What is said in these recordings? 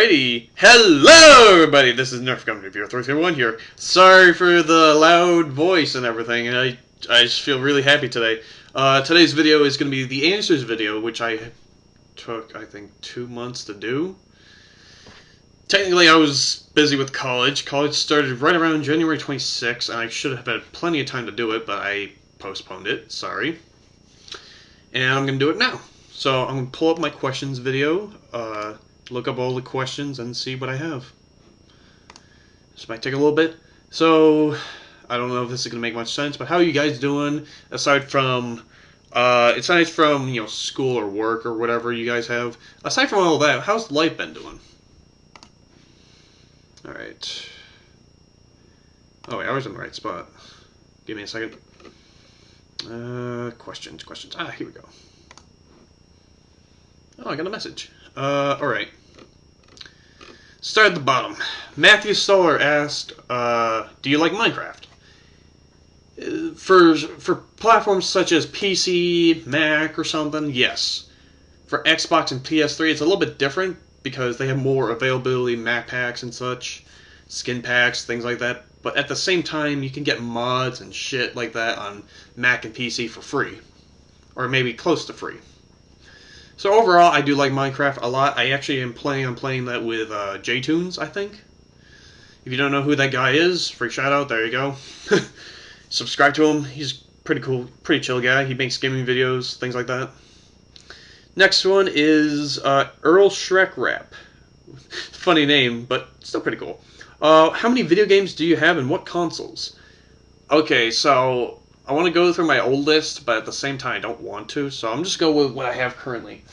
Alrighty, hello everybody, this is NGR331 here. Sorry for the loud voice and everything, and I just feel really happy today. Today's video is going to be the answers video, which I took, I think, 2 months to do. Technically, I was busy with college. College started right around January 26th, and I should have had plenty of time to do it, but I postponed it, sorry. And I'm going to do it now. So I'm going to pull up my questions video, look up all the questions and see what I have. This might take a little bit. So I don't know if this is going to make much sense, but how are you guys doing aside from you know, school or work or whatever you guys have? Aside from all that, how's life been doing? All right. Oh wait, I was in the right spot. Give me a second. Questions. Ah, here we go. Oh, I got a message. Alright. Start at the bottom. Matthew Stoller asked, do you like Minecraft? For platforms such as PC, Mac, or something, yes. For Xbox and PS3, it's a little bit different because they have more availability, map packs and such, skin packs, things like that. But at the same time, you can get mods and shit like that on Mac and PC for free. Or maybe close to free. So overall, I do like Minecraft a lot. I actually am planning on playing that with JTunes, I think. If you don't know who that guy is, free shout out, there you go. Subscribe to him, he's pretty cool, pretty chill guy. He makes gaming videos, things like that. Next one is Earl Shrek Rap. Funny name, but still pretty cool. How many video games do you have and what consoles? Okay, so I want to go through my old list, but at the same time I don't want to, so I'm just going with what I have currently.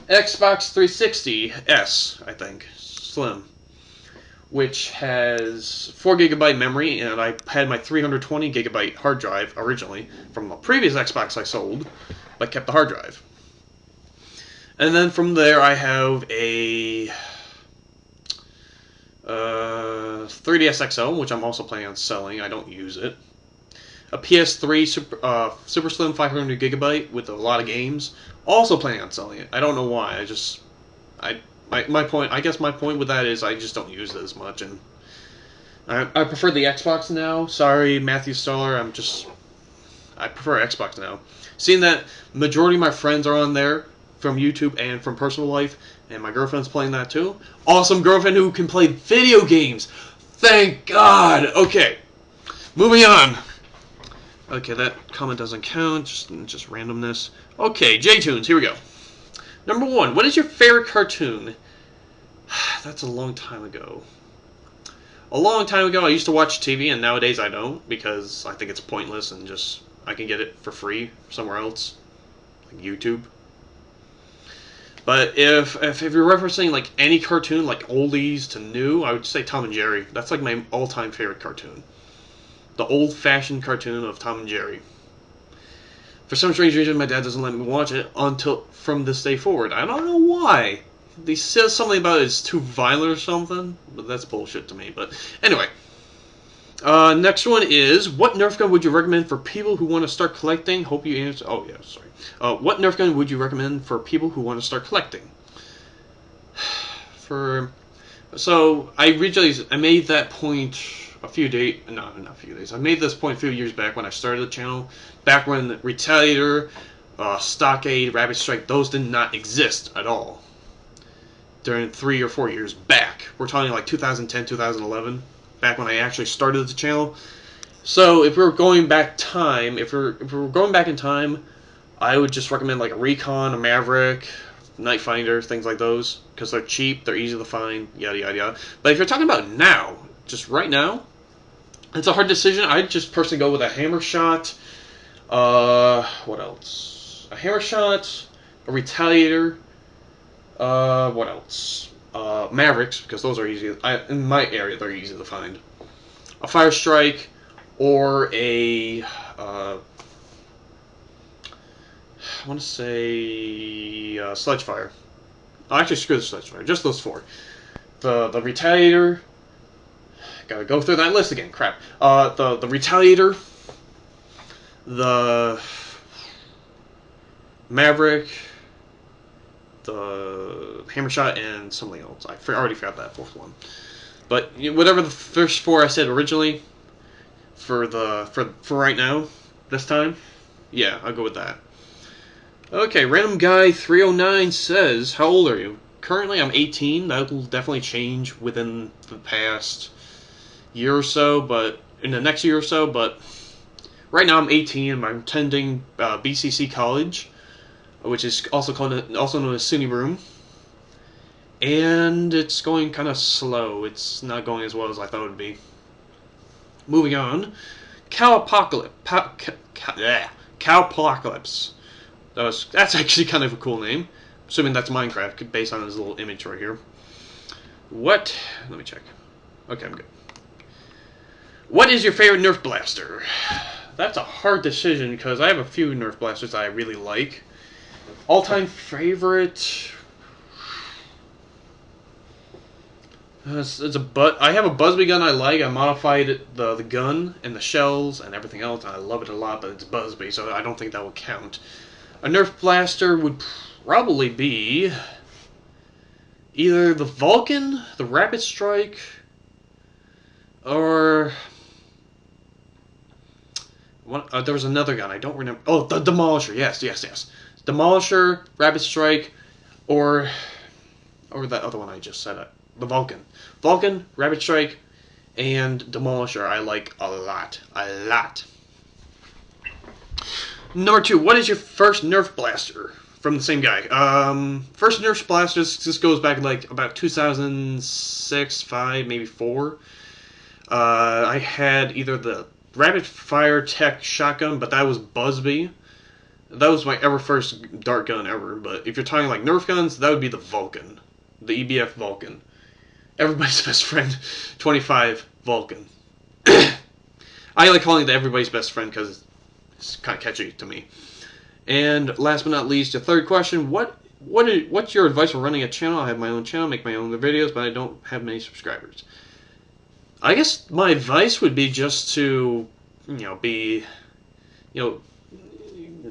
Xbox 360 S, I think, Slim, which has 4GB memory, and I had my 320GB hard drive originally from the previous Xbox I sold, but kept the hard drive. And then from there I have a 3DS XL, which I'm also planning on selling. I don't use it. A PS3 Super Slim 500GB with a lot of games. Also planning on selling it. I don't know why. My point with that is I just don't use it as much, and I prefer the Xbox now. Sorry, Matthew Stoller. I prefer Xbox now. Seeing that majority of my friends are on there from YouTube and from personal life, and my girlfriend's playing that too. Awesome girlfriend who can play video games. Thank God. Okay, moving on. Okay, that comment doesn't count, just randomness. Okay, JTunes, here we go. Number 1, what is your favorite cartoon? That's a long time ago. A long time ago, I used to watch TV, and nowadays I don't, because I think it's pointless, and just, I can get it for free somewhere else, like YouTube. But if you're referencing, like, any cartoon, like oldies to new, I would say Tom and Jerry. That's, like, my all-time favorite cartoon. The old-fashioned cartoon of Tom and Jerry. For some strange reason, my dad doesn't let me watch it until from this day forward. I don't know why. He says something about it's too violent or something, but that's bullshit to me. But anyway, next one is, what Nerf gun would you recommend for people who want to start collecting? Hope you answer. Oh yeah, sorry. What Nerf gun would you recommend for people who want to start collecting? So I made that point. I made this point a few years back when I started the channel. Back when Retaliator, Stockade, Rapid Strike, those did not exist at all. During 3 or 4 years back. We're talking like 2010, 2011. Back when I actually started the channel. So if we're going back in time, I would just recommend like a Recon, a Maverick, Night Finder, things like those. Because they're cheap, they're easy to find, yada yada yada. But if you're talking about now, just right now, it's a hard decision. I'd just personally go with a Hammer Shot. What else? A Hammer Shot, a Retaliator. What else? Mavericks, because those are easy. In my area, they're easy to find. A Fire Strike, or a I want to say Sledge Fire. Oh, actually, screw the Sledge Fire. Just those 4. The Retaliator. Gotta go through that list again. Crap. The Retaliator, the Maverick, the hammer shot, and something else. I already forgot that fourth one. But whatever the first four I said originally, for right now, this time, yeah, I'll go with that. Okay, random guy 309 says, "How old are you?" Currently, I'm 18. That will definitely change within the past year or so, but in the next year or so. But right now, I'm 18. And I'm attending BCC College, which is also known as SUNY Broome, and it's going kind of slow. It's not going as well as I thought it would be. Moving on, Cowpocalypse. Cowpocalypse. That's actually kind of a cool name. Assuming that's Minecraft, based on his little image right here. What? Let me check. Okay, I'm good. What is your favorite Nerf blaster? That's a hard decision because I have a few Nerf blasters that I really like. All-time favorite. I have a Buzzbee gun I like. I modified the gun and the shells and everything else, and I love it a lot. But it's Buzzbee, so I don't think that will count. A Nerf blaster would probably be either the Vulcan, the Rapid Strike, or there was another gun I don't remember. Oh, the Demolisher. Yes. Demolisher, Rapid Strike, or that other one I just said. The Vulcan. Vulcan, Rapid Strike, and Demolisher I like a lot. Number 2, what is your first Nerf blaster? From the same guy. First Nerf blaster, this goes back like about 2006, 5, maybe 4. I had either the Rapid Fire Tech shotgun, but that was Buzzbee. That was my first dart gun ever. But if you're talking like Nerf guns, that would be the Vulcan. The EBF Vulcan. Everybody's best friend, 25 Vulcan. I like calling it everybody's best friend because it's kind of catchy to me. And last but not least, the third question: what's your advice for running a channel? I have my own channel, make my own videos, but I don't have many subscribers. I guess my advice would be just to,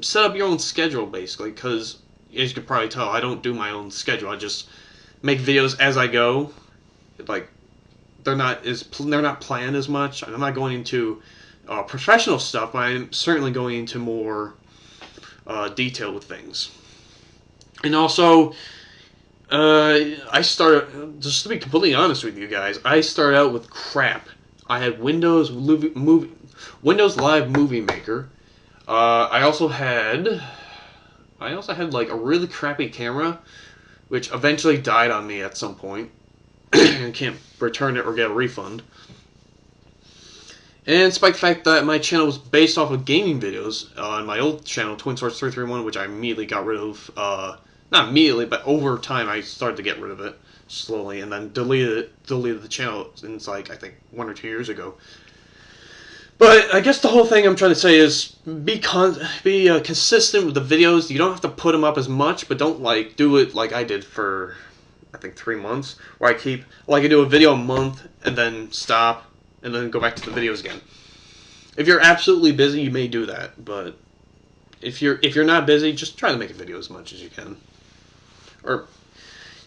set up your own schedule basically. Because as you can probably tell, I don't do my own schedule. I just make videos as I go. Like they're not planned as much. I'm not going into professional stuff, but I'm certainly going into more detail with things. And also, I started, just to be completely honest with you guys, I started out with crap. I had Windows Live Movie Maker. I also had like a really crappy camera, which eventually died on me at some point. And can't return it or get a refund. And despite the fact that my channel was based off of gaming videos on my old channel, NGR331, which I immediately got rid of, not immediately, but over time I started to get rid of it slowly, and then deleted the channel since like I think 1 or 2 years ago. But I guess the whole thing I'm trying to say is be consistent with the videos. You don't have to put them up as much, but don't like do it like I did for I think 3 months, where I do a video a month and then stop and then go back to the videos again. If you're absolutely busy, you may do that, but if you're not busy, just try to make a video as much as you can.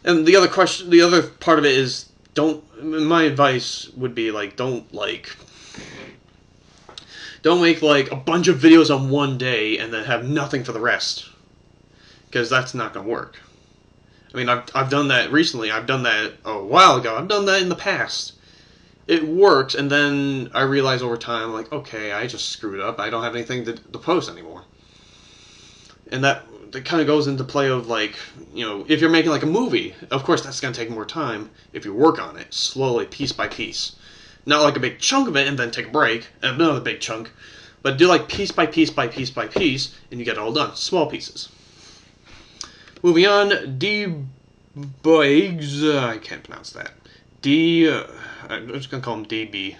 And the other part of it is my advice would be like don't make like a bunch of videos on one day and then have nothing for the rest, because that's not gonna work. I mean, I've done that recently. I've done that a while ago. I've done that in the past. It works, and then I realize over time, like, okay, I just screwed up. I don't have anything to post anymore. And that kind of goes into play of, like, if you're making, like, a movie, of course that's going to take more time if you work on it slowly, piece by piece. Not like a big chunk of it and then take a break, and another big chunk, but do, like, piece by piece by piece by piece, and you get it all done. Small pieces. Moving on, D-Biggs, I can't pronounce that. I'm just going to call him DB.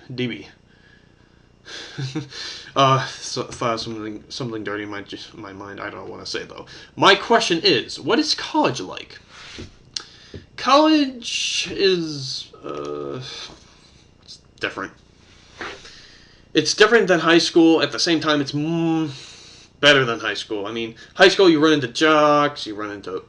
Thought something dirty in my mind. I don't want to say, though. My question is, what is college like? College is, it's different. It's different than high school. At the same time, it's better than high school. I mean, high school, you run into jocks, you run into,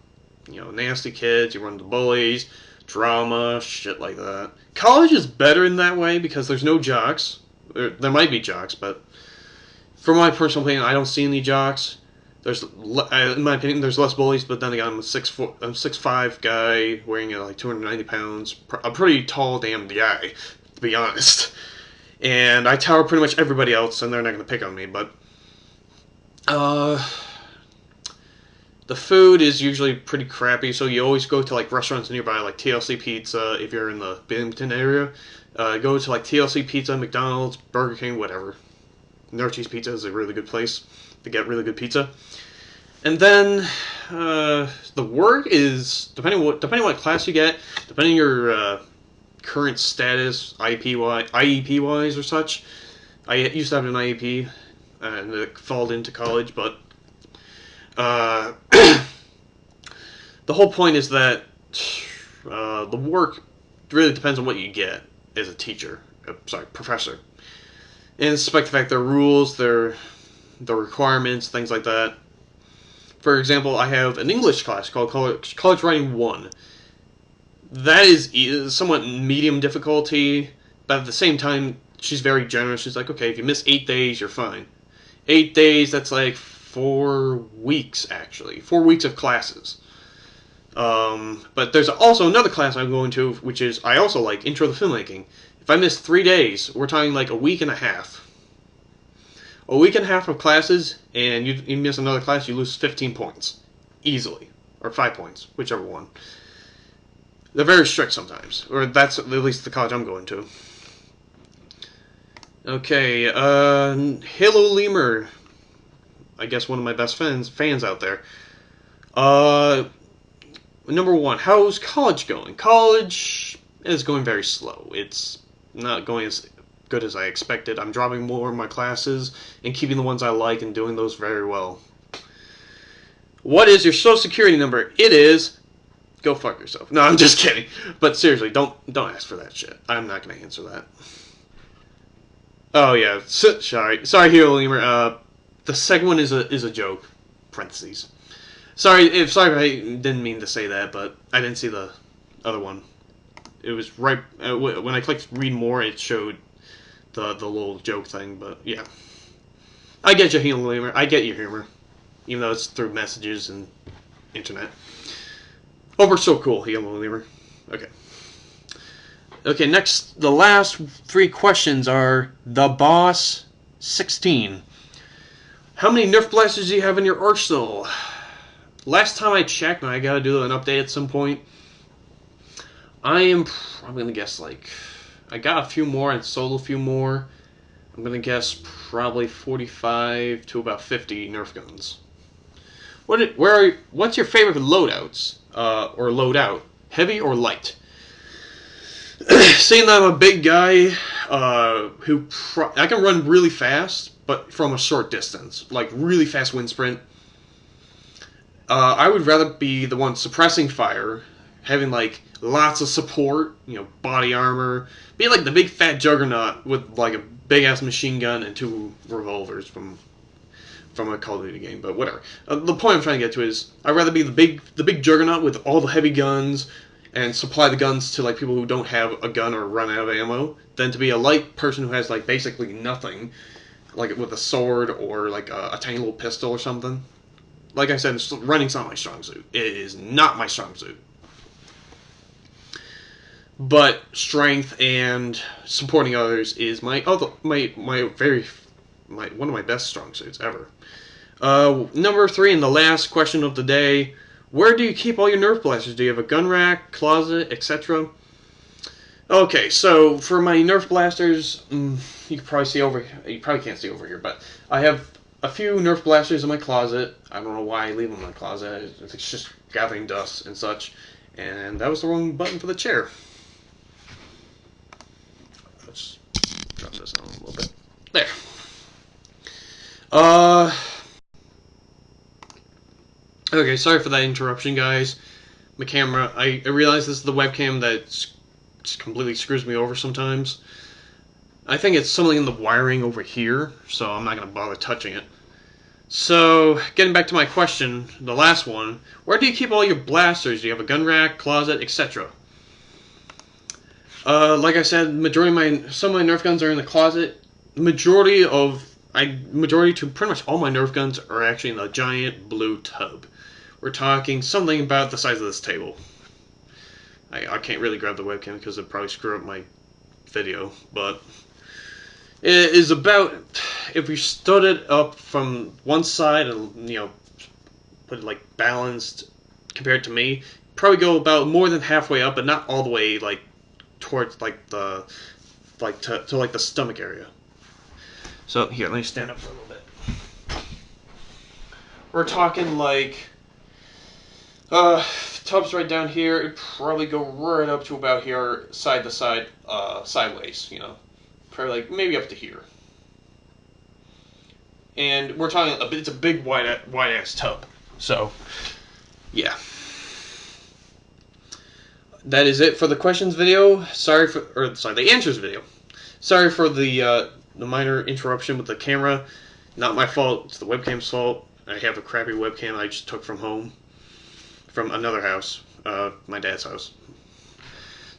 nasty kids, you run into bullies, drama, shit like that. College is better in that way because there's no jocks. There might be jocks, but from my personal opinion, I don't see any jocks. In my opinion, there's less bullies, but then again, I'm a 6'5" guy weighing like 290 pounds. A pretty tall damn guy, to be honest. And I tower pretty much everybody else, and they're not going to pick on me. But the food is usually pretty crappy, so you always go to like restaurants nearby, like TLC Pizza if you're in the Binghamton area. Go to like TLC Pizza, McDonald's, Burger King, whatever. Northeast Pizza is a really good place to get really good pizza. And then the work is depending what class you get, depending on your current status, IEP wise or such. I used to have an IEP and it fell into college, but the whole point is that the work really depends on what you get as a teacher, professor. And despite the fact there are rules, there the requirements, things like that. For example, I have an English class called College Writing 1. That is somewhat medium difficulty, but at the same time, she's very generous. She's like, okay, if you miss 8 days, you're fine. 8 days, that's like 4 weeks, actually. 4 weeks of classes. But there's also another class I'm going to, which is, I also like, Intro to Filmmaking. If I miss 3 days, we're talking like a week and a half. A week and a half of classes, and you miss another class, you lose 15 points. Easily. Or 5 points, whichever one. They're very strict sometimes. Or that's at least the college I'm going to. Okay, Halo Lemur. I guess one of my best fans out there. Number one, how's college going? College is going very slow. It's not going as good as I expected. I'm dropping more of my classes and keeping the ones I like and doing those very well. What is your social security number? It is... Go fuck yourself. No, I'm just kidding. But seriously, don't ask for that shit. I'm not going to answer that. Oh yeah, sorry, Hero Lemur. The second one is a joke. Parentheses. Sorry if I didn't mean to say that, but I didn't see the other one. It was right when I clicked read more, it showed the little joke thing. But yeah, I get you, Hero Lemur. I get your humor, even though it's through messages and internet. Oh, we're so cool, Hero Lemur. Okay. Okay, next, the last 3 questions are the Boss 16. How many Nerf blasters do you have in your arsenal? Last time I checked, and I gotta do an update at some point, I'm gonna guess like, I got a few more and sold a few more. I'm gonna guess probably 45 to about 50 Nerf guns. What's your favorite loadouts? Or loadout? Heavy or light? Seeing that I'm a big guy who I can run really fast, but from a short distance, like really fast wind sprint. I would rather be the one suppressing fire, having like lots of support, body armor, be like the big fat juggernaut with like a big ass machine gun and 2 revolvers from a Call of Duty game, but whatever. The point I'm trying to get to is I'd rather be the big juggernaut with all the heavy guns and supply the guns to like people who don't have a gun or run out of ammo, than to be a light person who has like basically nothing, like with a sword or like a tiny little pistol or something. Like I said, running's not my strong suit. It is not my strong suit. But strength and supporting others is one of my best strong suits ever. Number 3 and the last question of the day. Where do you keep all your Nerf blasters? Do you have a gun rack, closet, etc.? Okay, so for my Nerf blasters, you can probably see over. You probably can't see over here, but I have a few Nerf blasters in my closet. I don't know why I leave them in my closet. It's just gathering dust and such. And that was the wrong button for the chair. Let's drop this down a little bit. There. Okay, sorry for that interruption, guys. My camera, I realize this is the webcam that just completely screws me over sometimes. I think it's something in the wiring over here, so I'm not going to bother touching it. So, getting back to my question, the last one, where do you keep all your blasters? Do you have a gun rack, closet, etc.? Like I said, some of my Nerf guns are in the closet. Majority to pretty much all my Nerf guns are actually in a giant blue tub. We're talking something about the size of this table. I can't really grab the webcam because it'd probably screw up my video, but it is about, if we stood it up from one side and put it like balanced compared to me, probably go about more than halfway up, but not all the way like towards like the to like the stomach area. So here, let me stand up for a little bit. We're talking like tubs right down here. It'd probably go right up to about here, side to side, sideways. Probably like maybe up to here. And we're talking it's a big wide ass tub. So yeah. That is it for the questions video. The answers video. Sorry for the minor interruption with the camera. Not my fault. It's the webcam's fault. I have a crappy webcam I just took from home, from another house, my dad's house.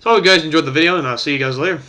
So I hope you guys enjoyed the video, and I'll see you guys later.